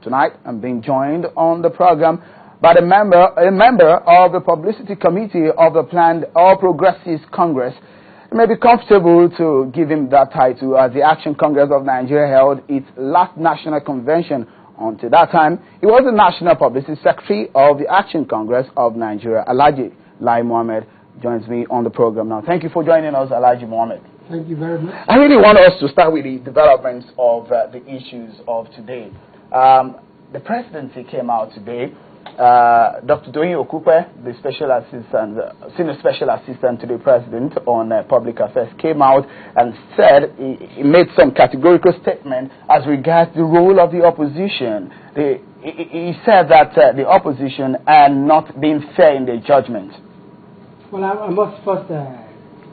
Tonight, I'm being joined on the program by a member of the Publicity Committee of the planned All Progressives Congress. It may be comfortable to give him that title as the Action Congress of Nigeria held its last national convention. Until that time, he was the National Publicity Secretary of the Action Congress of Nigeria. Alhaji Lai Mohammed joins me on the program now. Thank you for joining us, Alhaji Mohammed. Thank you very much. I really want us to start with the developments of the issues of today. The presidency came out today. Dr. Doyin Okupe, the senior special assistant to the president on public affairs, came out and said he made some categorical statement as regards the role of the opposition. He said that the opposition are not being fair in their judgment. Well, I must first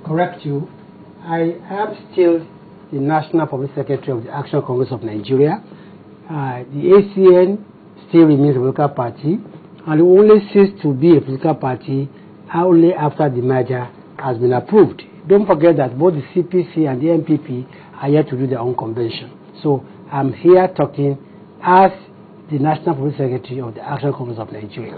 correct you. I am still the National Public Secretary of the Action Congress of Nigeria. The ACN still remains a political party, and it only ceased to be a political party only after the merger has been approved. Don't forget that both the CPC and the NPP are yet to do their own convention. So I'm here talking as the National Public Secretary of the Action Congress of Nigeria.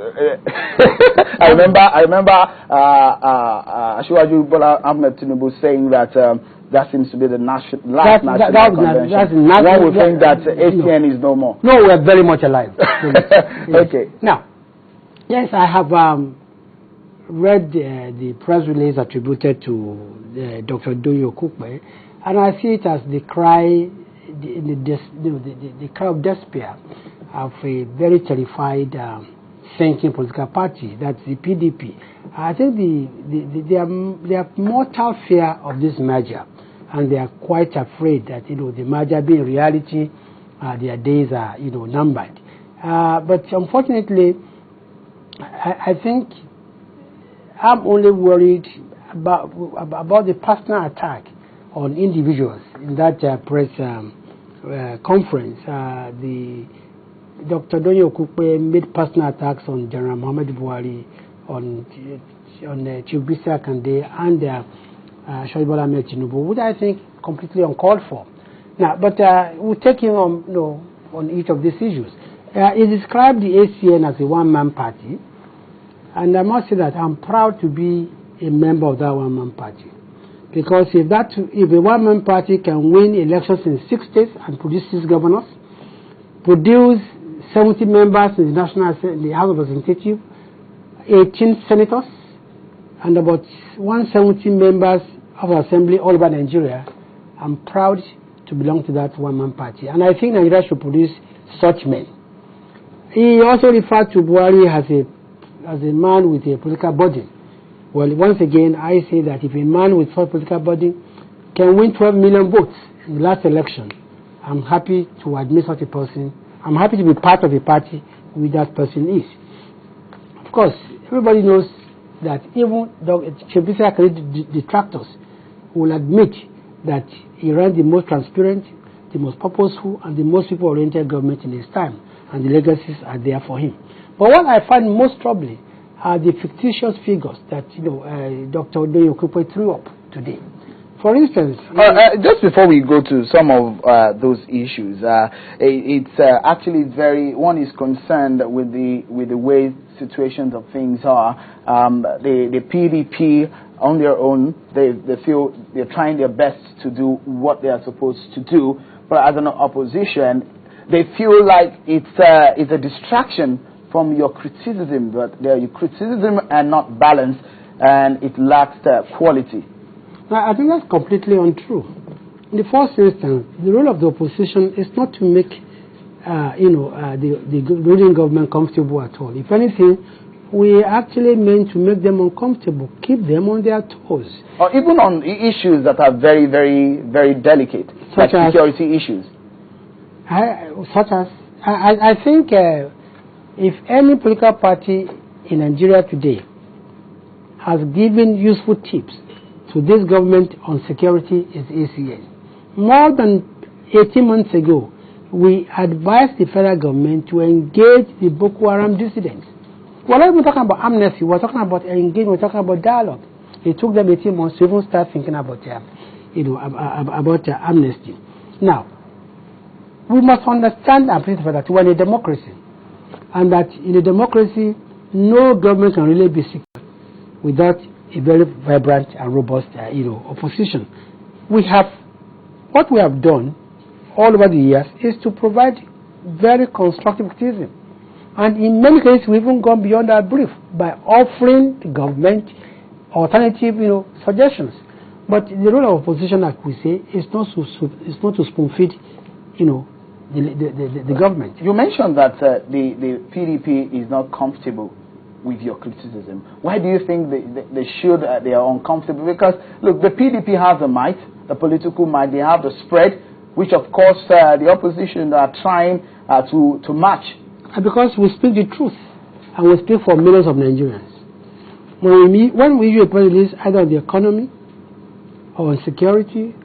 I remember Asiwaju Bola Ahmed Tinubu saying that that seems to be the last national convention. One would think that ACN is no more. No, we are very much alive. Yes. Okay. Now, yes, I have read the press release attributed to Dr. Doyin Okupe, and I see it as the cry, the cry of despair of a very terrified thinking political party, that's the PDP. I think they are mortal fear of this merger, and they are quite afraid that the merger being reality, their days are numbered. But unfortunately, I think I'm only worried about the personal attack on individuals in that press conference. Dr. Doyin Okupe made personal attacks on General Muhammadu Buhari, on Chief Bisi Akande, and Asiwaju Bola Ahmed Tinubu, which I think completely uncalled for. Now, but we'll take him on each of these issues. He described the ACN as a one-man party, and I must say that I'm proud to be a member of that one-man party, because if a one-man party can win elections in 6 states and produce 6 governors, produce 70 members in the National Assembly, the House of Representatives, 18 senators, and about 170 members of the Assembly all over Nigeria, I'm proud to belong to that one-man party. And I think Nigeria should produce such men. He also referred to Buhari as a man with a political body. Well, once again, I say that if a man with such political body can win 12 million votes in the last election, I'm happy to admit such a person. I'm happy to be part of a party where that person is. Of course, everybody knows that even Chief Bisi Akande detractors will admit that he ran the most transparent, the most purposeful, and the most people-oriented government in his time, and the legacies are there for him. But what I find most troubling are the fictitious figures that Dr. Doyin Okupe threw up today. For instance, just before we go to some of those issues, it's actually one is concerned with the way situations of things are. The PDP on their own, they feel they're trying their best to do what they are supposed to do, but as an opposition, they feel like it's a distraction from your criticism, but your criticism are not balanced and it lacks quality. I think that's completely untrue. In the first instance, the role of the opposition is not to make the ruling government comfortable at all. If anything, we actually meant to make them uncomfortable, keep them on their toes. Or even on issues that are very, very, very delicate, like security issues. I think if any political party in Nigeria today has given useful tips to this government on security, is ACN. More than 18 months ago, we advised the federal government to engage the Boko Haram dissidents. We're not even talking about amnesty, we're talking about engagement, we're talking about dialogue. It took them 18 months to even start thinking about amnesty. Now, we must understand and principle that we're in a democracy, and that in a democracy, no government can really be secure without a very vibrant and robust, opposition. What we have done all over the years is to provide very constructive criticism. And in many cases, we've even gone beyond our brief by offering the government alternative, suggestions. But the role of opposition, like we say, is not to spoon feed, the government. You mentioned that the PDP is not comfortable with your criticism. Why do you think they are uncomfortable? Because look, the PDP has the might, the political might. They have the spread, which of course the opposition are trying to match. And because we speak the truth, and we speak for millions of Nigerians. When we issue a press release either on the economy, or on security,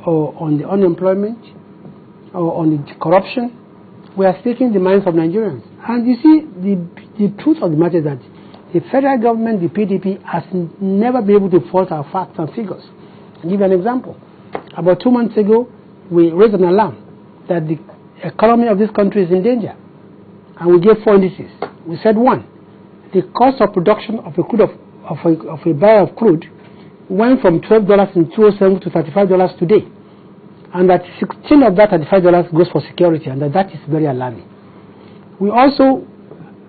or on the unemployment, or on the corruption, we are speaking the minds of Nigerians. And you see, the truth of the matter is that the federal government, the PDP, has never been able to false our facts and figures. I'll give you an example. About 2 months ago, we raised an alarm that the economy of this country is in danger. And we gave 4 indices. We said 1, the cost of production of a barrel of crude went from $12 in 2007 to $35 today. And that 16 of that $35 goes for security, and that is very alarming. We also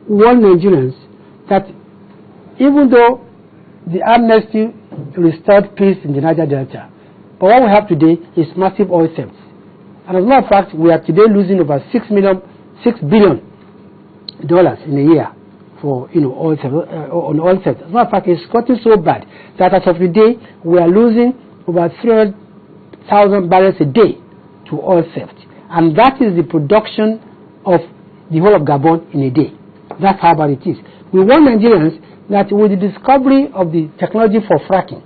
warn Nigerians that even though the amnesty restored peace in the Niger Delta, but what we have today is massive oil theft. And as a matter of fact, we are today losing over $6 billion in a year for oil theft, on oil theft. As a matter of fact, it's gotten so bad that as of today, we are losing over 300,000 barrels a day to oil theft. And that is the production of the whole of Gabon in a day. That's how bad it is. We want Nigerians that with the discovery of the technology for fracking,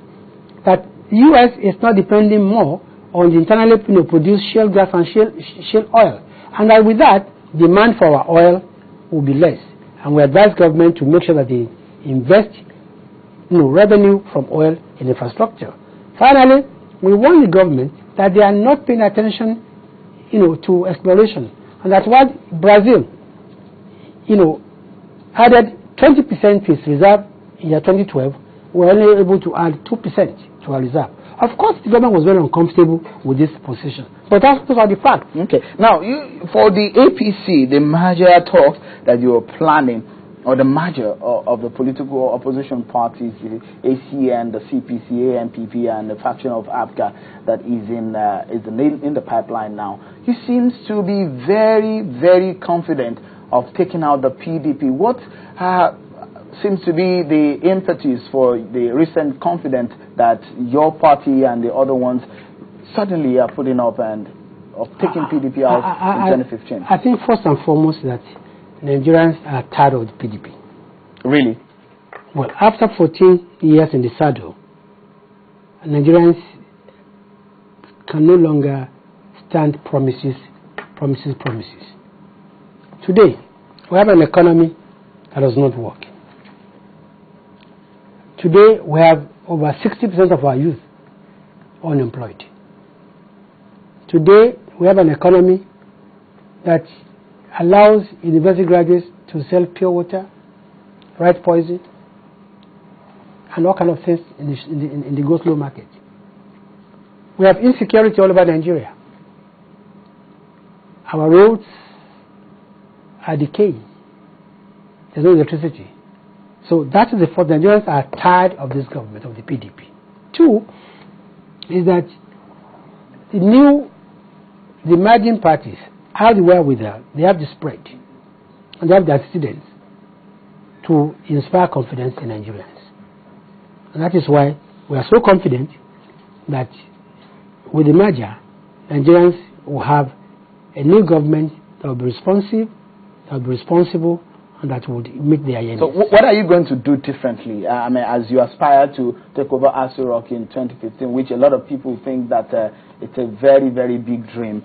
that the U.S. is not depending more on the internally produced shale gas and shale oil. And that with that, demand for our oil will be less. And we advise government to make sure that they invest revenue from oil in infrastructure. Finally, we warn the government that they are not paying attention to exploration. And that's why Brazil added 20% to its reserve in year 2012. We were only able to add 2% to our reserve. Of course, the government was very uncomfortable with this position. But those are the facts. Okay. Now, for the APC, the merger talks that you are planning, or the merger of the political opposition parties, the ACN, the CPC, ANPP, and the faction of APGA that is in the pipeline now, he seems to be very, very confident of taking out the PDP. What seems to be the impetus for the recent confidence that your party and the other ones suddenly are putting up and of taking PDP out in 2015? I think first and foremost that Nigerians are tired of the PDP. Really? Well, after 14 years in the saddle, Nigerians can no longer stand promises. Today, we have an economy that does not work. Today, we have over 60% of our youth unemployed. Today, we have an economy that allows university graduates to sell pure water, rat poison, and all kind of things in the go-slow market. We have insecurity all over Nigeria. Our roads are decaying. There's no electricity. So that is the fault. Nigerians are tired of this government, of the PDP. 2 is that the emerging parties have the wherewithal, they have the spread, and they have the antecedents to inspire confidence in Nigerians. And that is why we are so confident that with the merger, Nigerians will have a new government that will be responsive, that will be responsible, and that would meet their aims. So what are you going to do differently? As you aspire to take over Aso Rock in 2015, which a lot of people think that it's a very, very big dream,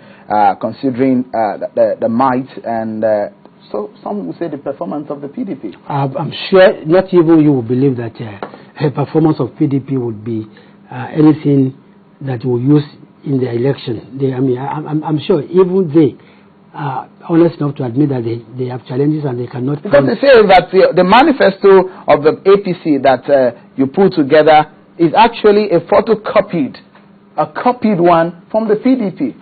considering the might and so some will say the performance of the PDP. I'm sure not even you will believe that the performance of PDP would be anything that will use in the election. I'm sure even they are honest enough to admit that they have challenges and they cannot. Because they say that the manifesto of the APC that you put together is actually a copied one from the PDP.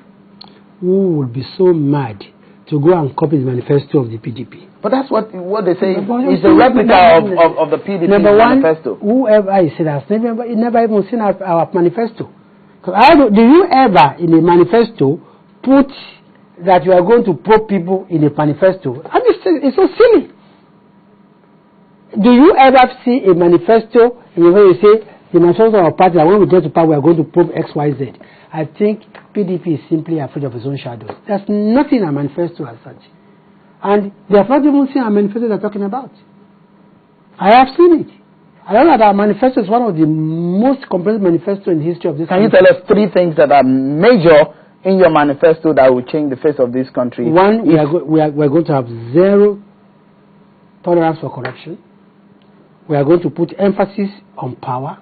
Who would be so mad to go and copy the manifesto of the PDP? But that's what they say is a replica of the PDP manifesto. Whoever is said has never even seen our manifesto. Do you ever in a manifesto put that you are going to probe people in a manifesto? And it's so silly. Do you ever see a manifesto where you say the manifesto of our party that when we get to power we are going to probe XYZ? I think PDP is simply afraid of its own shadows. There's nothing in a manifesto as such. And they have not even seen a manifesto they're talking about. I have seen it. I know that our manifesto is one of the most comprehensive manifestos in the history of this country. Can you tell us 3 things that are major in your manifesto that will change the face of this country? One, we are going to have zero tolerance for corruption. We are going to put emphasis on power.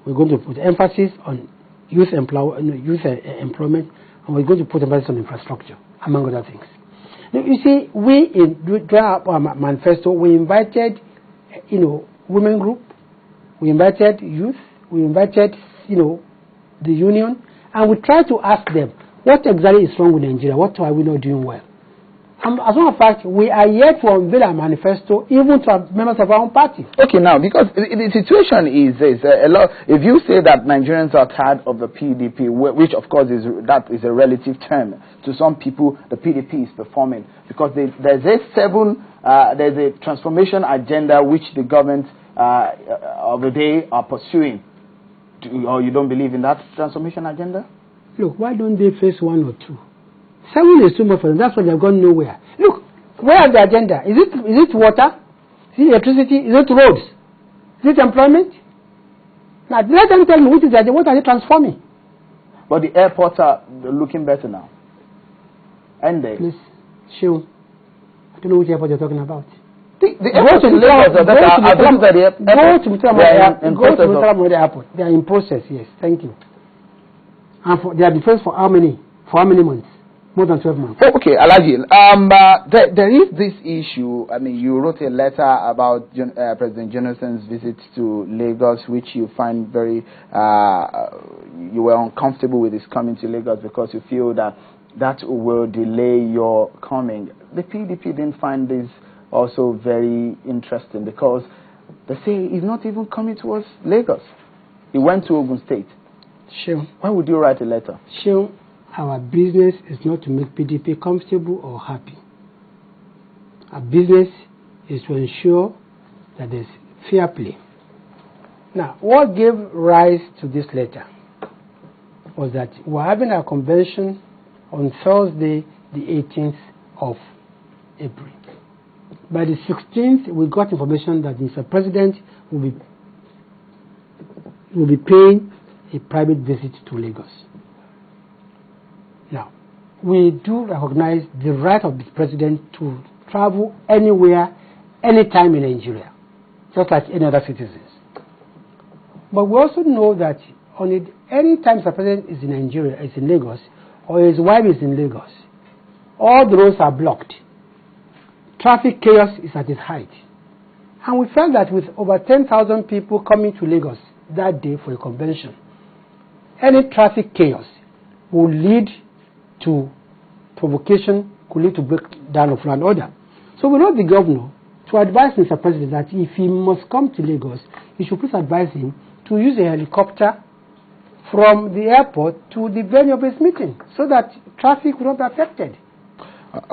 We're going to put emphasis on youth employment, and we're going to put emphasis on infrastructure, among other things. Now, you see, during our manifesto, we invited, women group, we invited youth, we invited, the union, and we tried to ask them, what exactly is wrong with Nigeria? What are we not doing well? And as a matter of fact, we are yet to unveil a manifesto even to members of our own party. Okay, now, because the situation is a lot. If you say that Nigerians are tired of the PDP, which of course is a relative term to some people, the PDP is performing because there's a transformation agenda which the government of the day are pursuing. Or you don't believe in that transformation agenda? Look, why don't they face 1 or 2? 7 is too much for them. That's why they've gone nowhere. Look, where is the agenda? Is it water? Is it electricity? Is it roads? Is it employment? Now, let them tell me what are they transforming? But the airports are looking better now. And they? Please, Shehu, I don't know which airport you're talking about. The airport in Lagos are better. Go to Murtala Airport. They are in process, yes. Thank you. And they are in process for how many? For how many months? More than 12 months. Oh, okay, Alhaji. There is this issue. I mean, you wrote a letter about President Jonathan's visit to Lagos, which you find very, you were uncomfortable with his coming to Lagos because you feel that will delay your coming. The PDP didn't find this also very interesting because they say he's not even coming towards Lagos. He went to Ogun State. Sure. Why would you write a letter? Sure. Our business is not to make PDP comfortable or happy. Our business is to ensure that there's fair play. Now, what gave rise to this letter was that we're having a convention on Thursday, the 18th of April. By the 16th, we got information that Mr. President will be paying a private visit to Lagos. Now, we do recognize the right of the president to travel anywhere, anytime in Nigeria, just like any other citizens. But we also know that any time the president is in Nigeria, is in Lagos, or his wife is in Lagos, all the roads are blocked. Traffic chaos is at its height. And we felt that with over 10,000 people coming to Lagos that day for a convention, any traffic chaos will lead to provocation, could lead to breakdown of law and order. So we wrote the governor to advise Mr. President that if he must come to Lagos, he should please advise him to use a helicopter from the airport to the venue of his meeting so that traffic will not be affected.